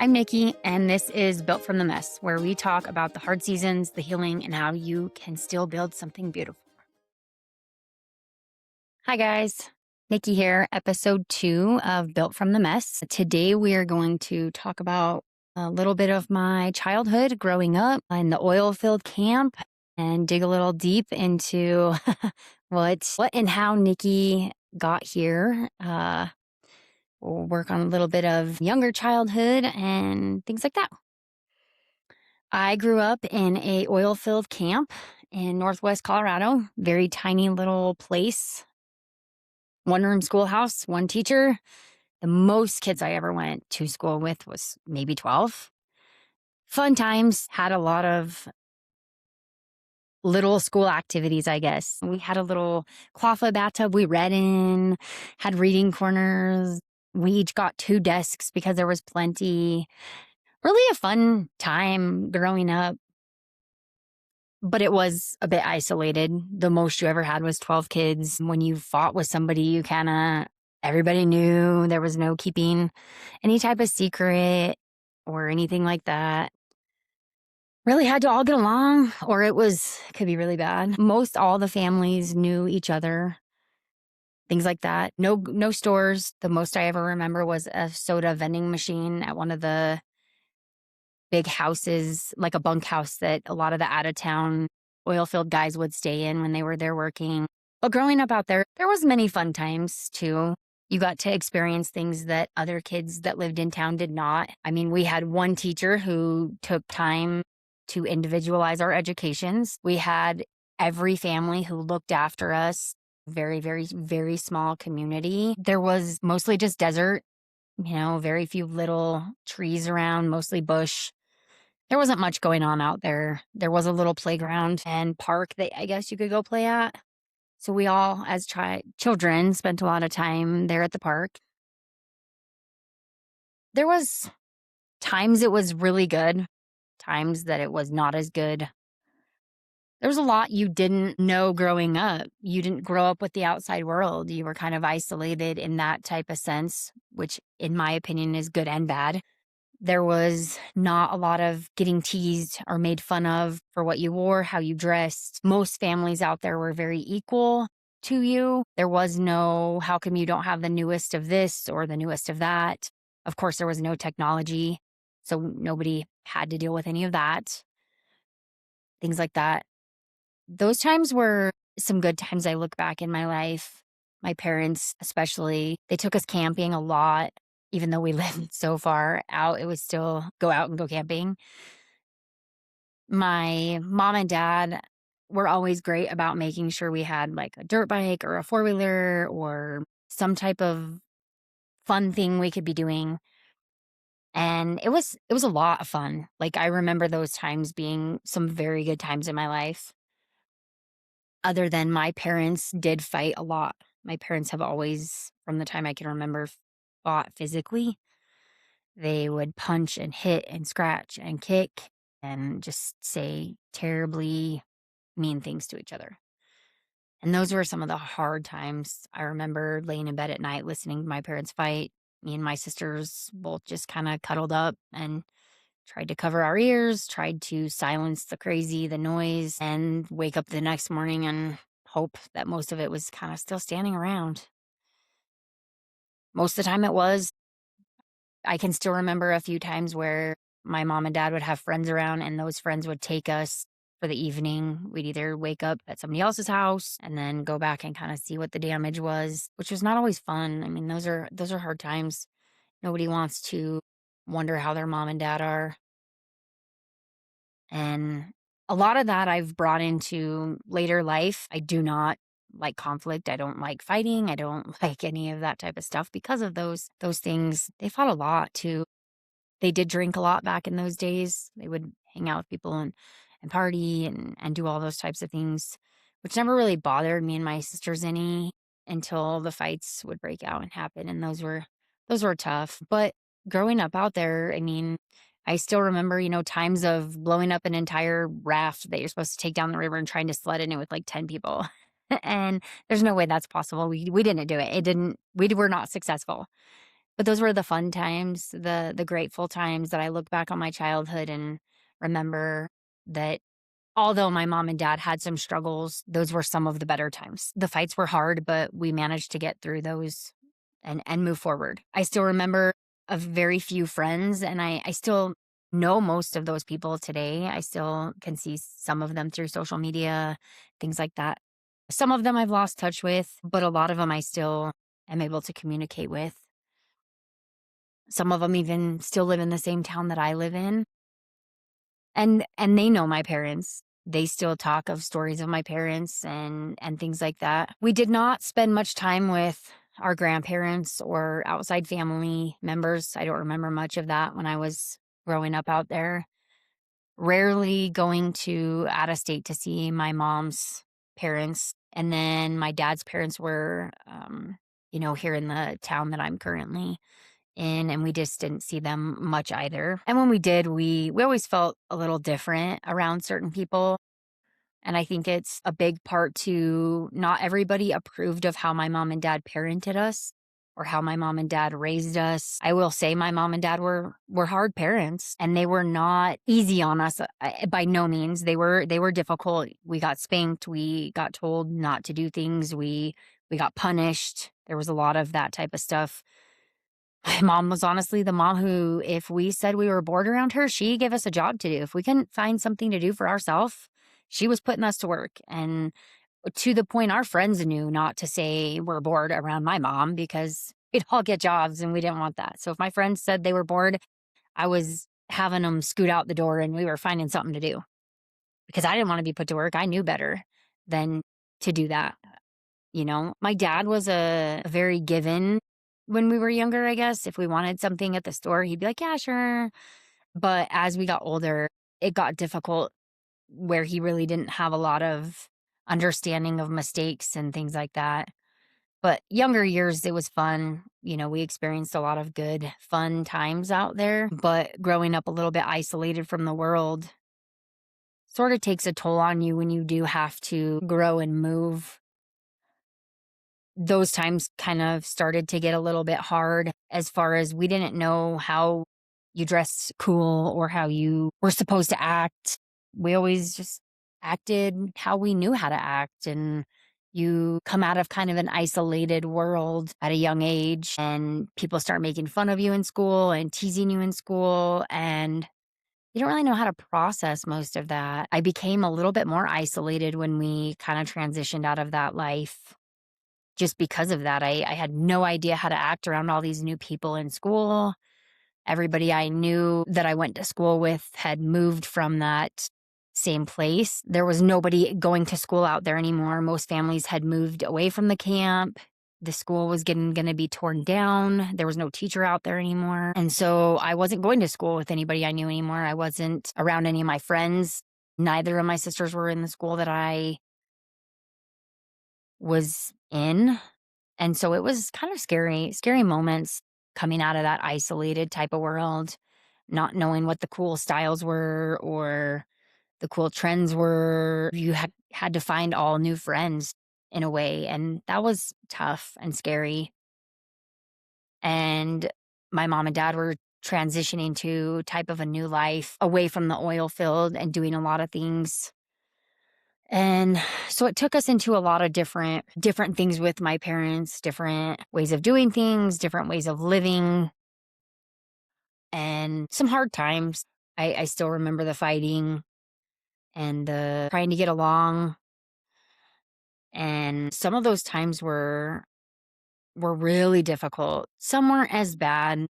I'm Nikki, and this is Built from the Mess, where we talk about the hard seasons, the healing, and how you can still build something beautiful. Hi, guys. Nikki here, episode 2 of Built from the Mess. Today, we are going to talk about a little bit of my childhood growing up in the oil field camp and dig a little deep into what and how Nikki got here. We'll work on a little bit of younger childhood and things like that. I grew up in a oil field camp in Northwest Colorado, very tiny little place, one room schoolhouse, one teacher. The most kids I ever went to school with was maybe 12. Fun times, had a lot of little school activities, I guess. We had a little clawfoot bathtub we read in, had reading corners. We each got 2 desks because there was plenty. Really a fun time growing up. But it was a bit isolated. The most you ever had was 12 kids. When you fought with somebody, you everybody knew. There was no keeping any type of secret or anything like that. Really had to all get along, or could be really bad. Most all the families knew each other, things like that. No stores. The most I ever remember was a soda vending machine at one of the big houses, like a bunkhouse that a lot of the out of town oil field guys would stay in when they were there working. But growing up out there was many fun times too. You got to experience things that other kids that lived in town did not. I mean, we had one teacher who took time to individualize our educations. We had every family who looked after us. Very, very, very small community. There was mostly just desert, very few little trees around, mostly bush. There wasn't much going on out there. There was a little playground and park that I guess you could go play at. So we all, as children, spent a lot of time there at the park. There was times it was really good, times that it was not as good. There was a lot you didn't know growing up. You didn't grow up with the outside world. You were kind of isolated in that type of sense, which in my opinion is good and bad. There was not a lot of getting teased or made fun of for what you wore, how you dressed. Most families out there were very equal to you. There was no, how come you don't have the newest of this or the newest of that? Of course, there was no technology, so nobody had to deal with any of that. Things like that. Those times were some good times I look back in my life. My parents, especially, they took us camping a lot. Even though we lived so far out, it was still go out and go camping. My mom and dad were always great about making sure we had like a dirt bike or a four-wheeler or some type of fun thing we could be doing. And it was a lot of fun. Like I remember those times being some very good times in my life. Other than my parents did fight a lot. My parents have always, from the time I can remember, fought physically. They would punch and hit and scratch and kick and just say terribly mean things to each other. And those were some of the hard times. I remember laying in bed at night listening to my parents fight. Me and my sisters both just kind of cuddled up and tried to cover our ears, tried to silence the noise, and wake up the next morning and hope that most of it was kind of still standing around. Most of the time it was. I can still remember a few times where my mom and dad would have friends around and those friends would take us for the evening. We'd either wake up at somebody else's house and then go back and kind of see what the damage was, which was not always fun. I mean, those are hard times. Nobody wants to wonder how their mom and dad are. And a lot of that I've brought into later life. I do not like conflict. I don't like fighting. I don't like any of that type of stuff because of those things. They fought a lot too. They did drink a lot back in those days. They would hang out with people and party and do all those types of things, which never really bothered me and my sisters any until the fights would break out and happen. And those were tough. But growing up out there, I mean, I still remember, times of blowing up an entire raft that you're supposed to take down the river and trying to sled in it with like 10 people. And there's no way that's possible. We didn't do it. We were not successful. But those were the fun times, the grateful times that I look back on my childhood and remember that although my mom and dad had some struggles, those were some of the better times. The fights were hard, but we managed to get through those and move forward. I still remember a very few friends, and I still know most of those people today. I still can see some of them through social media, things like that. Some of them I've lost touch with, but a lot of them I still am able to communicate with. Some of them even still live in the same town that I live in, and they know my parents. They still talk of stories of my parents and things like that. We did not spend much time with our grandparents or outside family members. I don't remember much of that when I was growing up out there. Rarely going to out of state to see my mom's parents, and then my dad's parents were, here in the town that I'm currently in, and we just didn't see them much either. And when we did, we always felt a little different around certain people. And I think it's a big part to not everybody approved of how my mom and dad parented us or how my mom and dad raised us. I will say my mom and dad were hard parents, and they were not easy on us by no means. They were difficult. We got spanked, we got told not to do things, we got punished. There was a lot of that type of stuff. My mom was honestly the mom who, if we said we were bored around her, she gave us a job to do. If we couldn't find something to do for ourselves, she was putting us to work. And to the point our friends knew not to say we're bored around my mom because we'd all get jobs and we didn't want that. So if my friends said they were bored, I was having them scoot out the door and we were finding something to do because I didn't want to be put to work. I knew better than to do that. My dad was a very given when we were younger, I guess. If we wanted something at the store, he'd be like, yeah, sure. But as we got older, it got difficult where he really didn't have a lot of understanding of mistakes and things like that. But younger years, it was fun. We experienced a lot of good, fun times out there. But growing up a little bit isolated from the world sort of takes a toll on you when you do have to grow and move. Those times kind of started to get a little bit hard as far as we didn't know how you dressed cool or how you were supposed to act. We always just acted how we knew how to act. And you come out of kind of an isolated world at a young age, and people start making fun of you in school and teasing you in school. And you don't really know how to process most of that. I became a little bit more isolated when we kind of transitioned out of that life just because of that. I had no idea how to act around all these new people in school. Everybody I knew that I went to school with had moved from that same place. There was nobody going to school out there anymore. Most families had moved away from the camp. The school was going to be torn down. There was no teacher out there anymore. And so I wasn't going to school with anybody I knew anymore. I wasn't around any of my friends. Neither of my sisters were in the school that I was in. And so it was kind of scary moments coming out of that isolated type of world, not knowing what the cool styles were or the cool trends were. You had to find all new friends in a way, and that was tough and scary. And my mom and dad were transitioning to type of a new life away from the oil field and doing a lot of things. And so it took us into a lot of different things with my parents, different ways of doing things, different ways of living, and some hard times. I still remember the fighting and the trying to get along. And some of those times were really difficult. Some weren't as bad,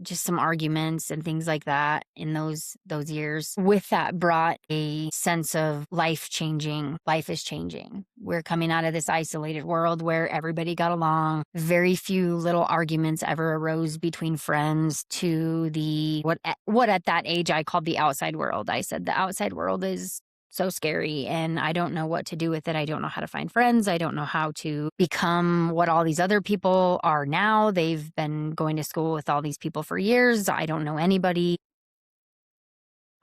just some arguments and things like that in those years. With that brought a sense of life changing. Life is changing. We're coming out of this isolated world where everybody got along. Very few little arguments ever arose between friends to the what at that age I called the outside world. I said the outside world is so scary and I don't know what to do with it. I don't know how to find friends. I don't know how to become what all these other people are now. They've been going to school with all these people for years. I don't know anybody.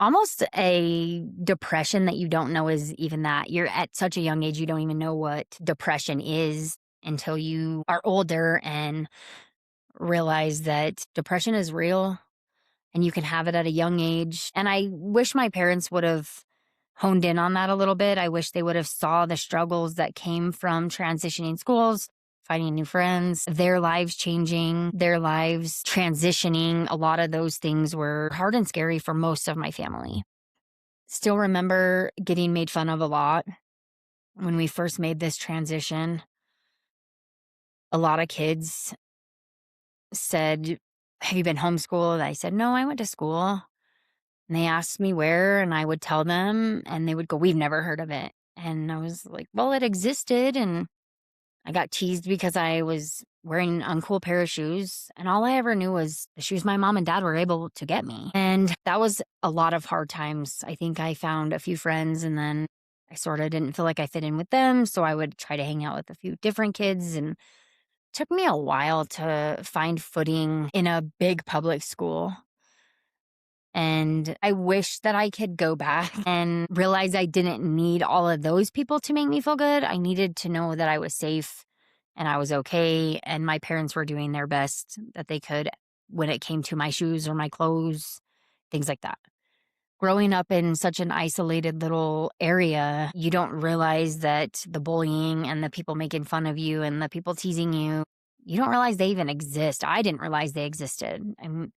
Almost a depression that you don't know is even that. You're at such a young age, you don't even know what depression is until you are older and realize that depression is real and you can have it at a young age. And I wish my parents would have honed in on that a little bit. I wish they would have saw the struggles that came from transitioning schools, finding new friends, their lives changing, their lives transitioning. A lot of those things were hard and scary for most of my family. Still remember getting made fun of a lot when we first made this transition. A lot of kids said, "Have you been homeschooled?" I said, "No, I went to school." And they asked me where, and I would tell them, and they would go, "We've never heard of it." And I was like, "Well, it existed." And I got teased because I was wearing an uncool pair of shoes. And all I ever knew was the shoes my mom and dad were able to get me. And that was a lot of hard times. I think I found a few friends, and then I sort of didn't feel like I fit in with them. So I would try to hang out with a few different kids. And it took me a while to find footing in a big public school. And I wish that I could go back and realize I didn't need all of those people to make me feel good. I needed to know that I was safe and I was okay, and my parents were doing their best that they could when it came to my shoes or my clothes, things like that. Growing up in such an isolated little area, you don't realize that the bullying and the people making fun of you and the people teasing you, you don't realize they even exist. I didn't realize they existed. And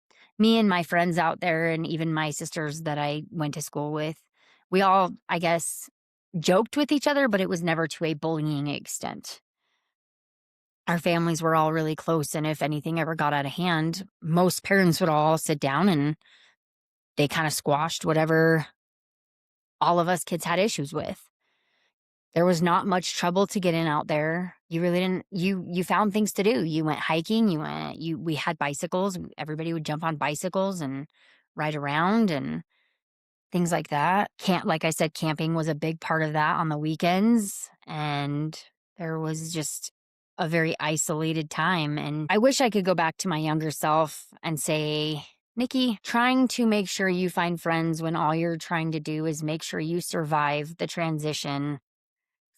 me and my friends out there, and even my sisters that I went to school with, we all, I guess, joked with each other, but it was never to a bullying extent. Our families were all really close. And if anything ever got out of hand, most parents would all sit down and they kind of squashed whatever all of us kids had issues with. There was not much trouble to get in out there. You really didn't you found things to do. You went hiking, we had bicycles. Everybody would jump on bicycles and ride around and things like that. Like I said, camping was a big part of that on the weekends, and there was just a very isolated time. And I wish I could go back to my younger self and say, "Nikki, trying to make sure you find friends when all you're trying to do is make sure you survive the transition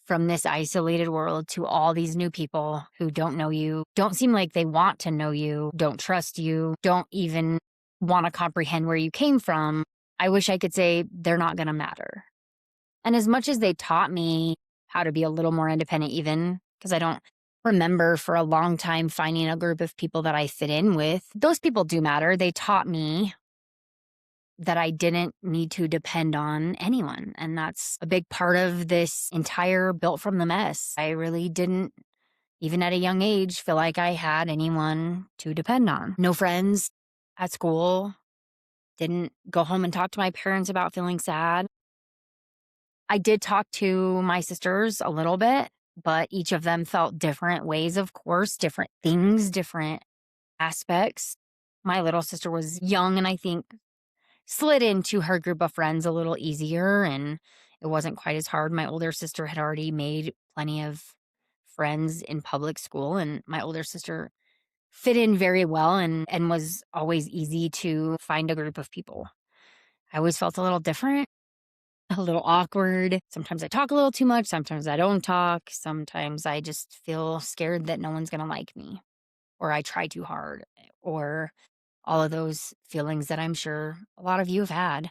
from this isolated world to all these new people who don't know you, don't seem like they want to know you, don't trust you, don't even want to comprehend where you came from." I wish I could say they're not going to matter. And as much as they taught me how to be a little more independent, even because I don't remember for a long time finding a group of people that I fit in with, those people do matter. They taught me that I didn't need to depend on anyone. And that's a big part of this entire Built from the Mess. I really didn't, even at a young age, feel like I had anyone to depend on. No friends at school. Didn't go home and talk to my parents about feeling sad. I did talk to my sisters a little bit, but each of them felt different ways, of course, different things, different aspects. My little sister was young, and I think slid into her group of friends a little easier, and it wasn't quite as hard. My older sister had already made plenty of friends in public school, and my older sister fit in very well and was always easy to find a group of people. I always felt a little different, a little awkward. Sometimes I talk a little too much, sometimes I don't talk, sometimes I just feel scared that no one's going to like me, or I try too hard, or all of those feelings that I'm sure a lot of you have had.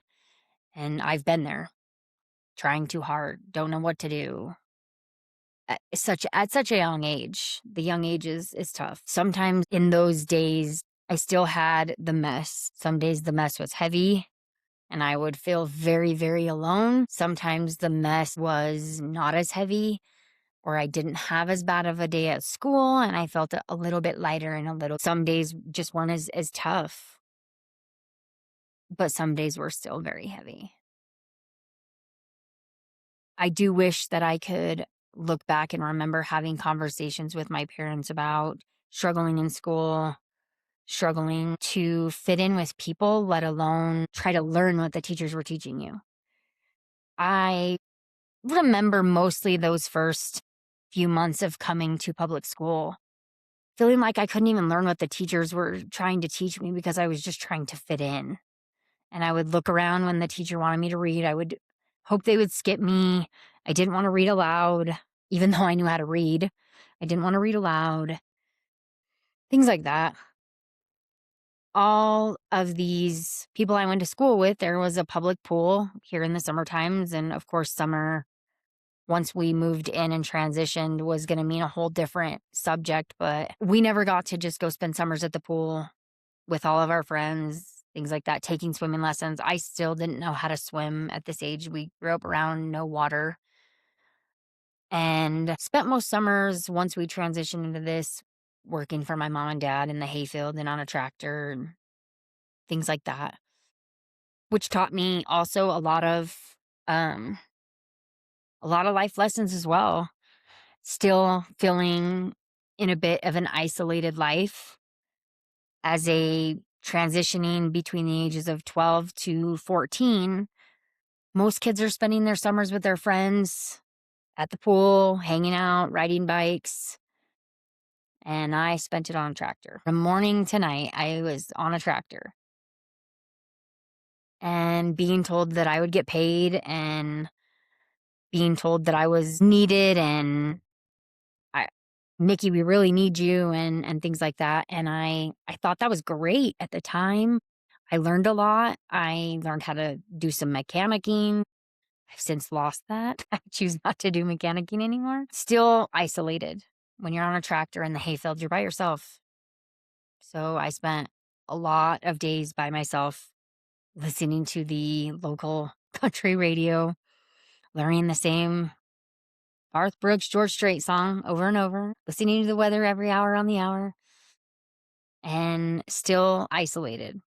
And I've been there, trying too hard, don't know what to do. At such a young age, the young age is tough. Sometimes in those days, I still had the mess. Some days the mess was heavy and I would feel very, very alone. Sometimes the mess was not as heavy, or I didn't have as bad of a day at school and I felt a little bit lighter, and some days just weren't as tough, but some days were still very heavy. I do wish that I could look back and remember having conversations with my parents about struggling in school, struggling to fit in with people, let alone try to learn what the teachers were teaching you. I remember mostly those first few months of coming to public school, feeling like I couldn't even learn what the teachers were trying to teach me because I was just trying to fit in. And I would look around when the teacher wanted me to read. I would hope they would skip me. I didn't want to read aloud, even though I knew how to read. I didn't want to read aloud. Things like that. all of these people I went to school with, there was a public pool here in the summer times. And of course, summer, once we moved in and transitioned, was going to mean a whole different subject. But we never got to just go spend summers at the pool with all of our friends, things like that, taking swimming lessons. I still didn't know how to swim at this age. We grew up around no water and spent most summers once we transitioned into this working for my mom and dad in the hayfield and on a tractor and things like that, which taught me also um a lot of life lessons as well. Still feeling in a bit of an isolated life as a transitioning between the ages of 12 to 14. Most kids are spending their summers with their friends at the pool, hanging out, riding bikes, and I spent it on a tractor. From morning to night, I was on a tractor and being told that I would get paid and being told that I was needed and I Nikki, we really need you and things like that. And I thought that was great at the time. I learned a lot. I learned how to do some mechanicking. I've since lost that. I choose not to do mechanicking anymore. Still isolated. When you're on a tractor in the hayfield, you're by yourself. So I spent a lot of days by myself listening to the local country radio, learning the same Garth Brooks, George Strait song over and over, listening to the weather every hour on the hour, and still isolated.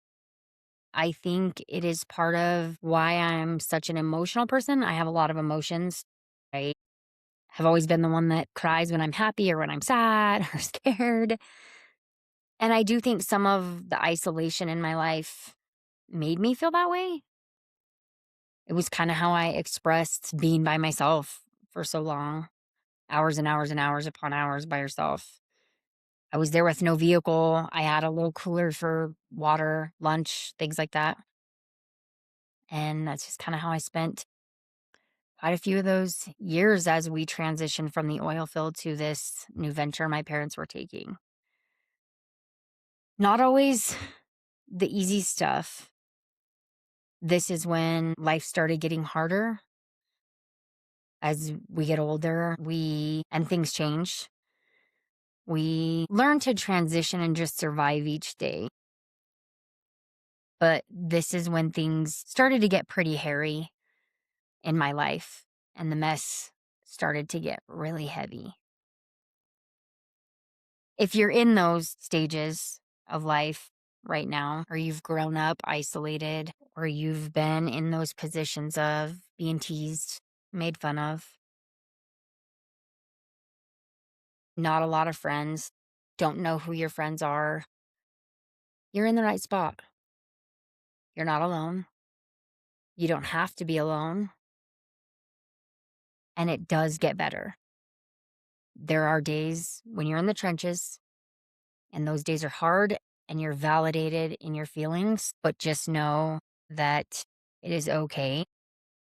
I think it is part of why I'm such an emotional person. I have a lot of emotions. I have always been the one that cries when I'm happy or when I'm sad or scared. And I do think some of the isolation in my life made me feel that way. It was kind of how I expressed being by myself for so long, hours and hours and hours upon hours by yourself. I was there with no vehicle. I had a little cooler for water, lunch, things like that. And that's just kind of how I spent quite a few of those years as we transitioned from the oil field to this new venture my parents were taking. Not always the easy stuff. This is when life started getting harder. As we get older, and things change. We learn to transition and just survive each day. But this is when things started to get pretty hairy in my life, and the mess started to get really heavy. If you're in those stages of life right now, or you've grown up isolated, or you've been in those positions of being teased, made fun of, not a lot of friends, don't know who your friends are, you're in the right spot. You're not alone. You don't have to be alone. And it does get better. There are days when you're in the trenches, and those days are hard, and you're validated in your feelings, but just know that it is okay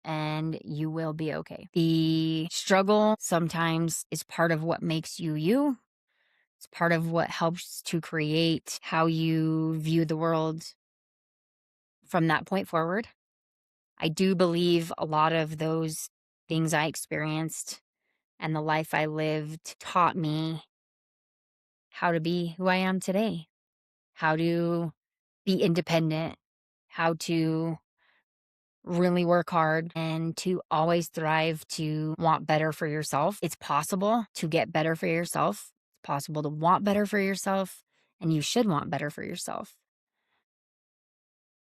and you will be okay. The struggle sometimes is part of what makes you you. It's part of what helps to create how you view the world from that point forward. I do believe a lot of those things I experienced and the life I lived taught me how to be who I am today, how to be independent, how to really work hard and to always thrive, to want better for yourself. It's possible to get better for yourself. It's possible to want better for yourself, and you should want better for yourself.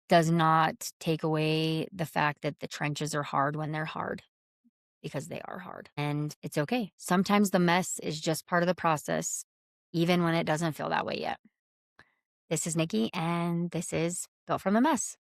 Does not take away the fact that the trenches are hard when they're hard, because they are hard. And it's okay. Sometimes the mess is just part of the process, even when it doesn't feel that way yet. This is Nikki, and this is Built from the Mess.